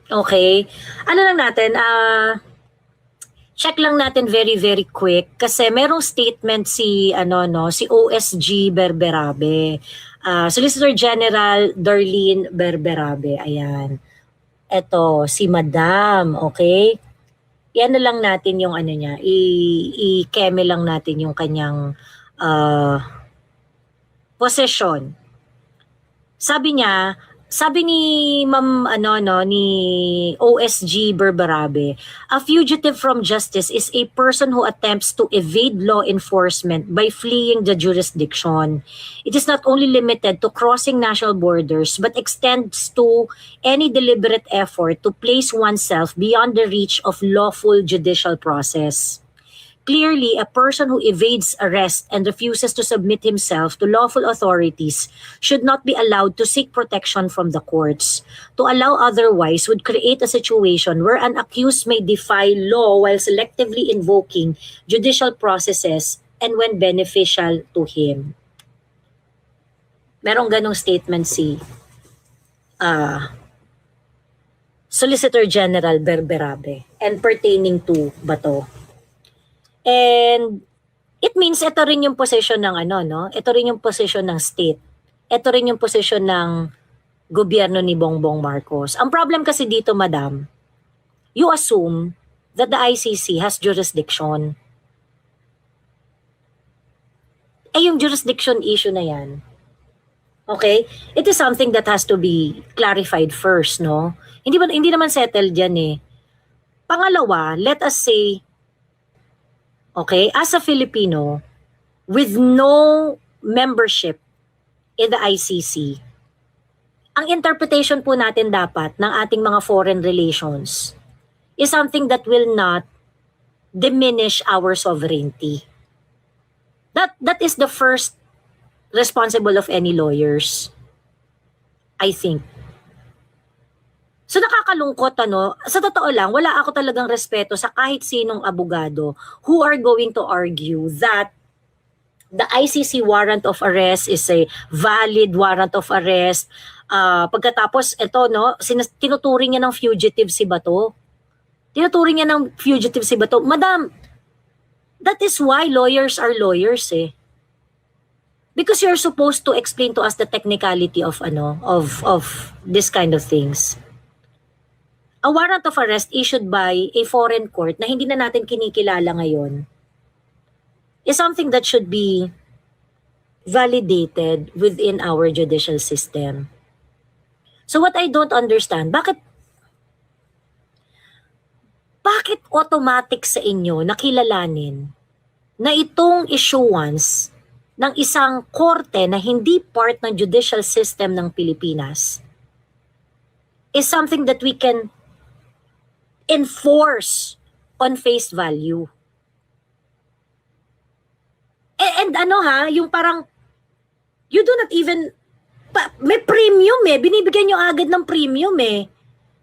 Okay. Ano lang natin, check lang natin very very quick kasi merong statement si si OSG Berberabe. Solicitor General Darlene Berberabe. Ayan. Eto si Madam, okay? Yan na lang natin yung ano niya, i-keme lang natin yung kanyang posesyon. Sabi ni Ma'am ni OSG Berberabe, a fugitive from justice is a person who attempts to evade law enforcement by fleeing the jurisdiction. It is not only limited to crossing national borders but extends to any deliberate effort to place oneself beyond the reach of lawful judicial process. Clearly, a person who evades arrest and refuses to submit himself to lawful authorities should not be allowed to seek protection from the courts. To allow otherwise would create a situation where an accused may defy law while selectively invoking judicial processes and when beneficial to him. Merong ganong statement si Solicitor General Berberabe and pertaining to Bato. And it means ito rin yung position ng ito rin yung position ng state. Ito rin yung position ng gobyerno ni Bongbong Marcos. Ang problem kasi dito, madam, you assume that the ICC has jurisdiction. Yung jurisdiction issue na yan, okay? It is something that has to be clarified first, no? Hindi naman settled yan eh. Pangalawa, let us say, okay, as a Filipino with no membership in the ICC, ang interpretation po natin dapat ng ating mga foreign relations is something that will not diminish our sovereignty. That is the first responsible of any lawyers, I think. So nakakalungkot sa totoo lang, wala ako talagang respeto sa kahit sinong abogado who are going to argue that the ICC warrant of arrest is a valid warrant of arrest. Pagkatapos tinuturing niya ng fugitive si Bato. Tinuturing niya ng fugitive si Bato. Madam, that is why lawyers are lawyers eh. Because you're supposed to explain to us the technicality of this kind of things. A warrant of arrest issued by a foreign court na hindi na natin kinikilala ngayon is something that should be validated within our judicial system. So what I don't understand, bakit automatic sa inyo nakilalanin na itong issuance ng isang korte na hindi part ng judicial system ng Pilipinas is something that we can enforce on face value. And yung parang, you do not even, may premium eh, binibigyan nyo agad ng premium eh.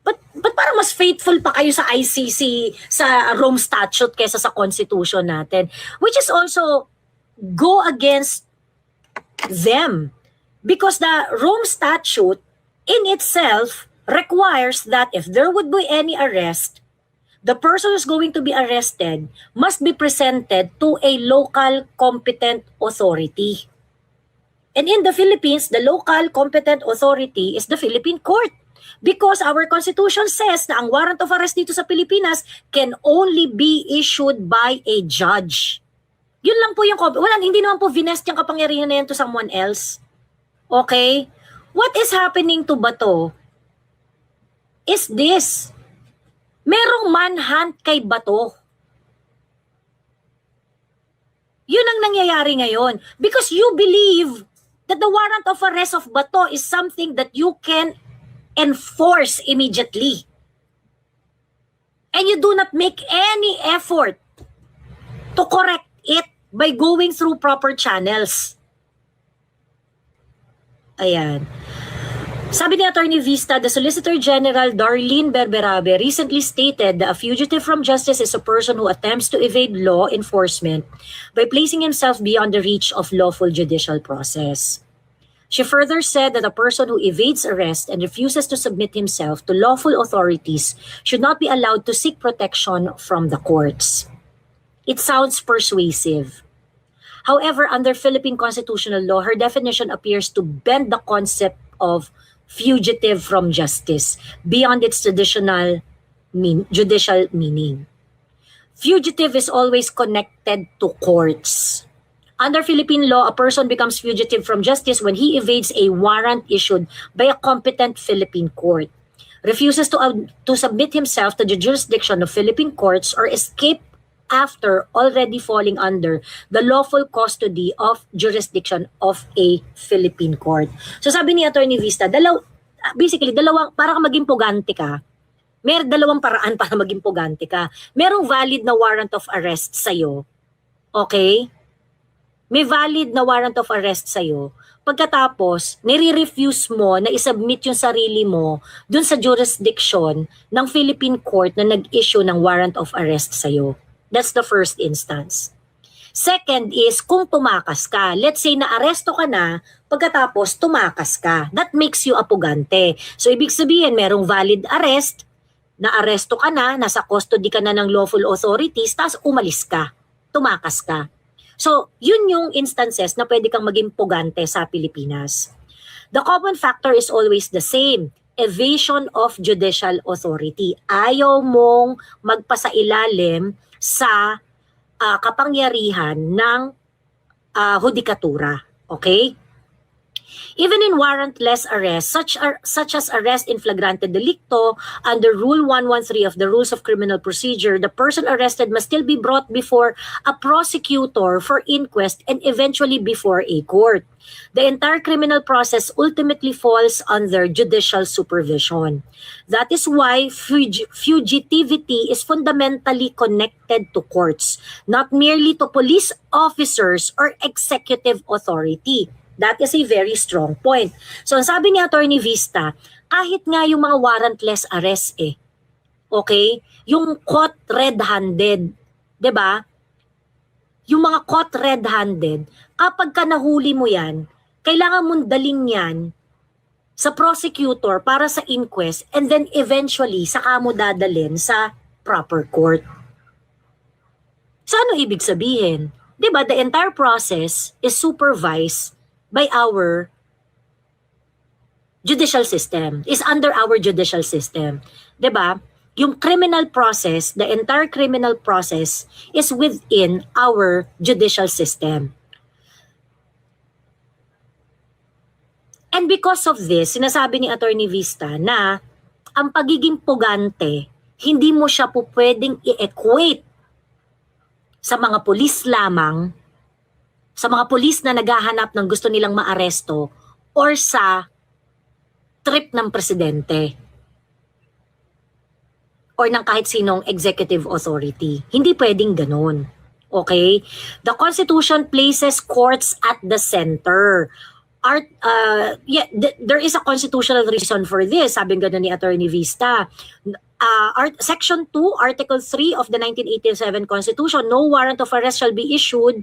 But parang mas faithful pa kayo sa ICC, sa Rome Statute kaysa sa Constitution natin. Which is also go against them. Because the Rome Statute in itself requires that if there would be any arrest, the person who's going to be arrested must be presented to a local competent authority. And in the Philippines, the local competent authority is the Philippine Court. Because our Constitution says na ang warrant of arrest dito sa Pilipinas can only be issued by a judge. Yun lang po yung, hindi naman po vinest yung kapangyarihan na yan to someone else. Okay? What is happening to Bato is this. Merong manhunt kay Bato. Yun ang nangyayari ngayon. Because you believe that the warrant of arrest of Bato is something that you can enforce immediately. And you do not make any effort to correct it by going through proper channels. Ayan. Sabi ni Attorney Vista, the Solicitor General Darlene Berberabe recently stated that a fugitive from justice is a person who attempts to evade law enforcement by placing himself beyond the reach of lawful judicial process. She further said that a person who evades arrest and refuses to submit himself to lawful authorities should not be allowed to seek protection from the courts. It sounds persuasive. However, under Philippine constitutional law, her definition appears to bend the concept of fugitive from justice beyond its judicial meaning. Fugitive is always connected to courts. Under Philippine law, a person becomes fugitive from justice when he evades a warrant issued by a competent Philippine court, refuses to submit himself to the jurisdiction of Philippine courts, or escape after already falling under the lawful custody of jurisdiction of a Philippine court. So sabi ni Attorney Vista, para maging pugante ka, may dalawang paraan para maging pugante ka. Merong valid na warrant of arrest sa'yo. Okay? May valid na warrant of arrest sa'yo. Pagkatapos, nire-refuse mo na isubmit yung sarili mo dun sa jurisdiction ng Philippine court na nag-issue ng warrant of arrest sa'yo. That's the first instance. Second is, kung tumakas ka. Let's say na aresto ka na, pagkatapos tumakas ka. That makes you a pugante. So, ibig sabihin, merong valid arrest, na-aresto ka na, nasa custody ka na ng lawful authorities, tapos umalis ka, tumakas ka. So, yun yung instances na pwede kang maging pugante sa Pilipinas. The common factor is always the same, evasion of judicial authority. Ayaw mong magpasailalim sa kapangyarihan ng hudikatura. Okay? Even in warrantless arrest, such as arrest in flagrante delicto, under Rule 113 of the Rules of Criminal Procedure, the person arrested must still be brought before a prosecutor for inquest and eventually before a court. The entire criminal process ultimately falls under judicial supervision. That is why fugitivity is fundamentally connected to courts, not merely to police officers or executive authority. That is a very strong point. So, ang sabi ni Attorney Vista, kahit nga yung mga warrantless arrest okay? Yung caught red-handed, 'di ba? Yung mga caught red-handed, kapag ka nahuli mo yan, kailangan mong daling yan sa prosecutor para sa inquest, and then eventually, saka mo dadalhin sa proper court. So, ano ibig sabihin? 'Di ba, the entire process is supervised by our judicial system, is under our judicial system. 'Di ba? Yung criminal process, the entire criminal process is within our judicial system. And because of this, sinasabi ni Attorney Vista na ang pagiging pugante, hindi mo siya po pwedeng i-equate sa mga pulis lamang, sa mga pulis na naghahanap ng gusto nilang maaresto, or sa trip ng presidente or ng kahit sinong executive authority. Hindi pwedeng ganun. Okay? The Constitution places courts at the center. There is a constitutional reason for this, sabi nga ni Attorney Vista. Section 2, Article 3 of the 1987 Constitution, no warrant of arrest shall be issued.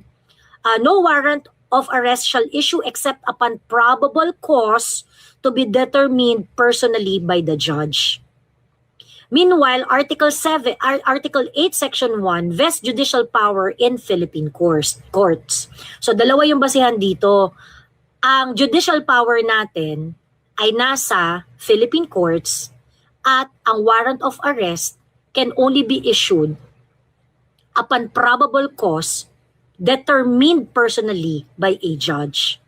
No warrant of arrest shall issue except upon probable cause to be determined personally by the judge. Meanwhile, Article 8, Section 1 vests judicial power in Philippine courts. So, dalawa yung basihan dito. Ang judicial power natin ay nasa Philippine courts, at ang warrant of arrest can only be issued upon probable cause determined personally by a judge.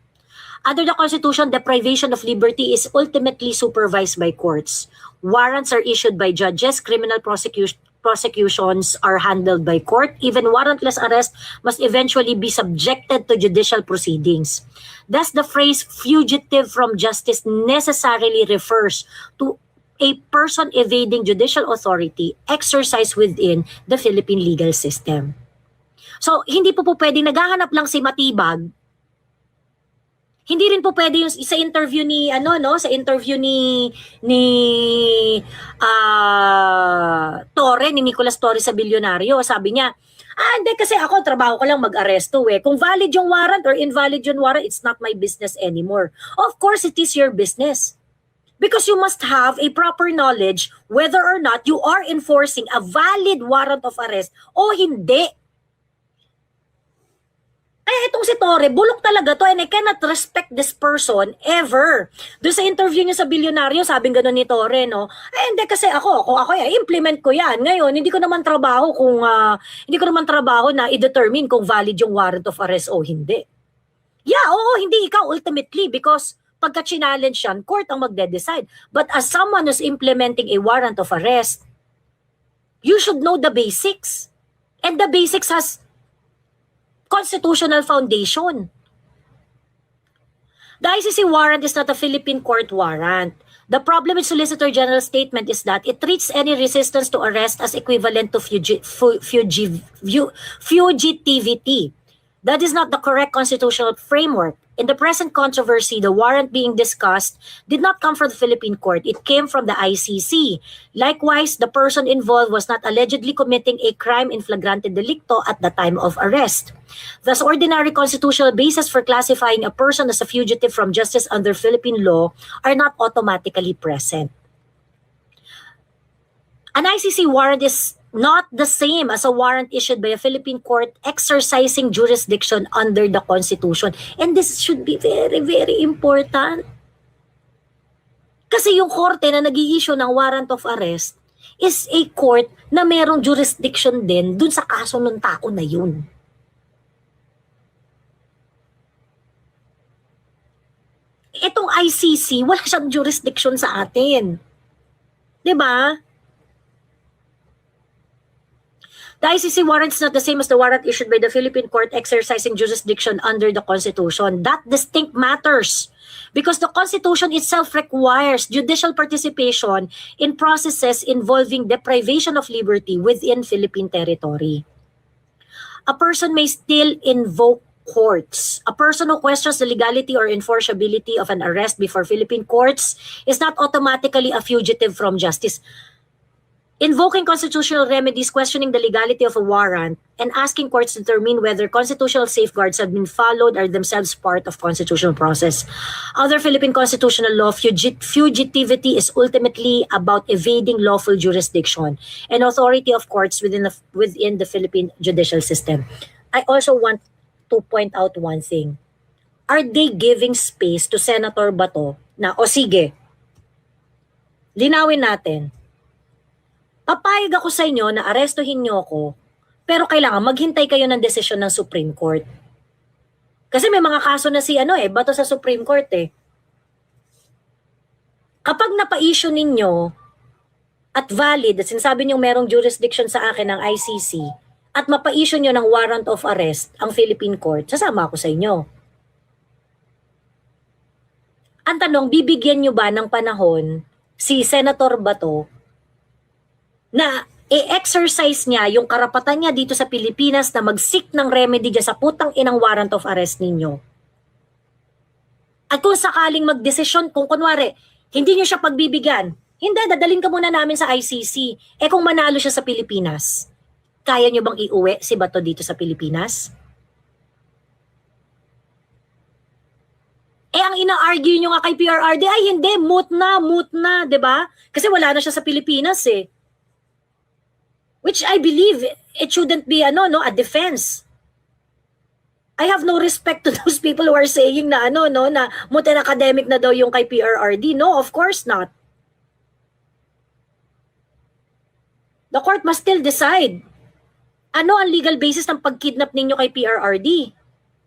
Under the Constitution, deprivation of liberty is ultimately supervised by courts. Warrants are issued by judges, criminal prosecutions are handled by court, even warrantless arrest must eventually be subjected to judicial proceedings. Thus, the phrase fugitive from justice necessarily refers to a person evading judicial authority exercised within the Philippine legal system. So, hindi po pwedeng naghahanap lang si Matibag Hindi rin po pwede yung sa interview ni sa interview ni Torre, ni Nicolas Torre sa Bilyonaryo. Sabi niya, hindi kasi ako trabaho ko lang mag-aresto eh. Kung valid yung warrant or invalid yung warrant, it's not my business anymore. Of course, it is your business. Because you must have a proper knowledge whether or not you are enforcing a valid warrant of arrest o hindi. Itong si Torre, bulok talaga to and I cannot respect this person ever. Doon sa interview niya sa Bilyonaryo, sabing gano'n ni Torre, no? Hindi kasi ako implement ko yan. Ngayon, hindi ko naman trabaho na i-determine kung valid yung warrant of arrest o hindi. Yeah, oo, hindi ikaw ultimately because pagka challenge yan, court ang magde-decide. But as someone who's implementing a warrant of arrest, you should know the basics. And the basics has constitutional foundation. The ICC warrant is not a Philippine court warrant. The problem with Solicitor General's statement is that it treats any resistance to arrest as equivalent to fugitivity. That is not the correct constitutional framework. In the present controversy, the warrant being discussed did not come from the Philippine court. It came from the ICC. Likewise, the person involved was not allegedly committing a crime in flagrante delicto at the time of arrest. Thus, ordinary constitutional basis for classifying a person as a fugitive from justice under Philippine law are not automatically present. An ICC warrant is not the same as a warrant issued by a Philippine court exercising jurisdiction under the Constitution. And this should be very, very important. Kasi yung korte na nag-i-issue ng warrant of arrest is a court na merong jurisdiction din dun sa kaso ng tao na yun. Itong ICC, wala siyang jurisdiction sa atin. 'Di ba? The ICC warrant is not the same as the warrant issued by the Philippine court exercising jurisdiction under the Constitution. That distinct matters because the Constitution itself requires judicial participation in processes involving deprivation of liberty within Philippine territory. A person may still invoke courts. A person who questions the legality or enforceability of an arrest before Philippine courts is not automatically a fugitive from justice. Invoking constitutional remedies, questioning the legality of a warrant, and asking courts to determine whether constitutional safeguards have been followed are themselves part of constitutional process. Under Philippine constitutional law, fugitivity is ultimately about evading lawful jurisdiction and authority of courts within the Philippine judicial system. I also want to point out one thing. Are they giving space to Senator Bato na, sige, linawin natin, papayag ako sa inyo na arestuhin niyo ako, pero kailangan maghintay kayo ng desisyon ng Supreme Court. Kasi may mga kaso na Bato sa Supreme Court eh. Kapag napa-issue ninyo at valid, at sinasabi niyo merong jurisdiction sa akin ng ICC, at mapa-issue niyo ng warrant of arrest ang Philippine Court, sasama ako sa inyo. Ang tanong, bibigyan niyo ba ng panahon si Senator Bato na i-exercise niya yung karapatan niya dito sa Pilipinas na mag-seek ng remedy dyan sa putang inang warrant of arrest ninyo? At kung sakaling magdesisyon, kung kunwari, hindi niyo siya pagbibigyan, hindi, dadalhin ka muna namin sa ICC. Kung manalo siya sa Pilipinas, kaya niyo bang iuwi si Bato dito sa Pilipinas? Ang ina-argue niyo nga kay PRRD, ay hindi, moot na, 'di ba? Kasi wala na siya sa Pilipinas eh. Which I believe it shouldn't be a defense. I have no respect to those people who are saying na na mutin academic na daw yung kay PRRD. No, of course not. The court must still decide. Ano ang legal basis ng pagkidnap ninyo kay PRRD?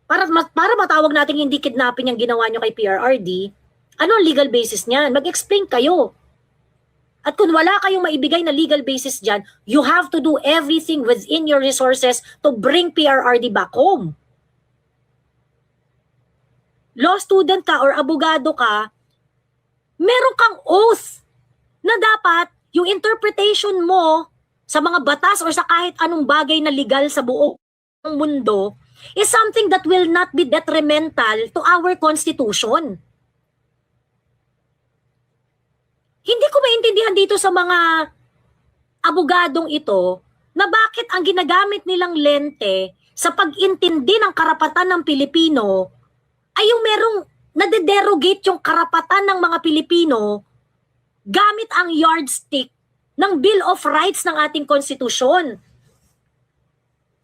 Para matawag natin hindi kidnapping yung ginawa nyo kay PRRD, ano ang legal basis niyan? Mag-explain kayo. At kung wala kayong maibigay na legal basis dyan, you have to do everything within your resources to bring PRRD back home. Law student ka or abogado ka, meron kang oath na dapat yung interpretation mo sa mga batas or sa kahit anong bagay na legal sa buong mundo is something that will not be detrimental to our Constitution. Hindi ko maintindihan dito sa mga abogadong ito na bakit ang ginagamit nilang lente sa pag-intindi ng karapatan ng Pilipino ay yung merong nade-derogate yung karapatan ng mga Pilipino gamit ang yardstick ng Bill of Rights ng ating konstitusyon.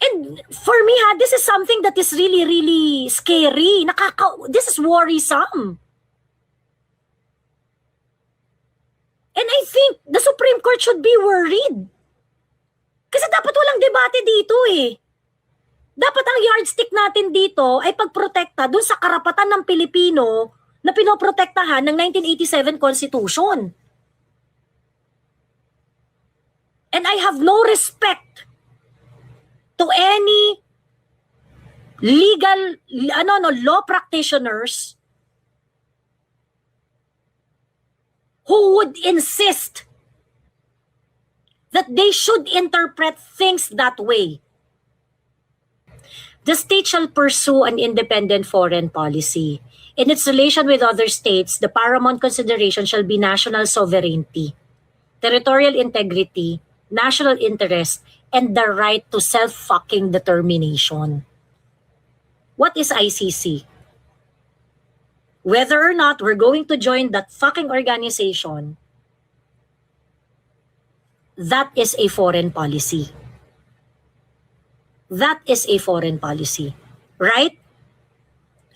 And for me, this is something that is really, really scary. This is worrisome. And I think the Supreme Court should be worried. Kasi dapat walang debate dito eh. Dapat ang yardstick natin dito ay pagprotekta dun sa karapatan ng Pilipino na pinoprotektahan ng 1987 Constitution. And I have no respect to any legal law practitioners who would insist that they should interpret things that way. The state shall pursue an independent foreign policy. In its relation with other states, the paramount consideration shall be national sovereignty, territorial integrity, national interest, and the right to self-fucking determination. What is ICC? Whether or not we're going to join that fucking organization, that is a foreign policy. That is a foreign policy. Right?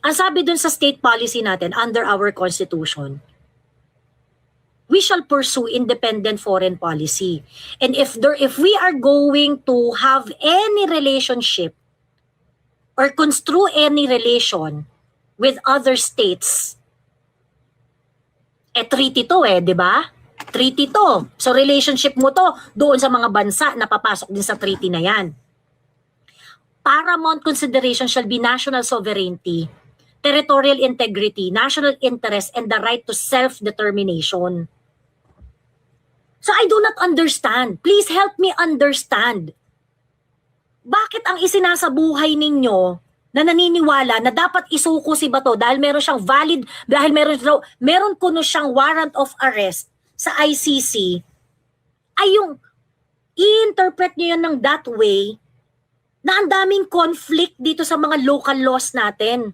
Ang sabi dun sa state policy natin under our constitution, we shall pursue independent foreign policy. And if we are going to have any relationship or construe any relation with other states, treaty to di ba? Treaty to. So relationship mo to doon sa mga bansa na papasok din sa treaty na yan. Paramount consideration shall be national sovereignty, territorial integrity, national interest, and the right to self-determination. So I do not understand. Please help me understand. Bakit ang isinasabuhay ninyo na naniniwala na dapat isuko si Bato dahil meron siyang valid, dahil meron kuno siyang warrant of arrest sa ICC, ay yung i-interpret niyo yan ng that way na ang daming conflict dito sa mga local laws natin.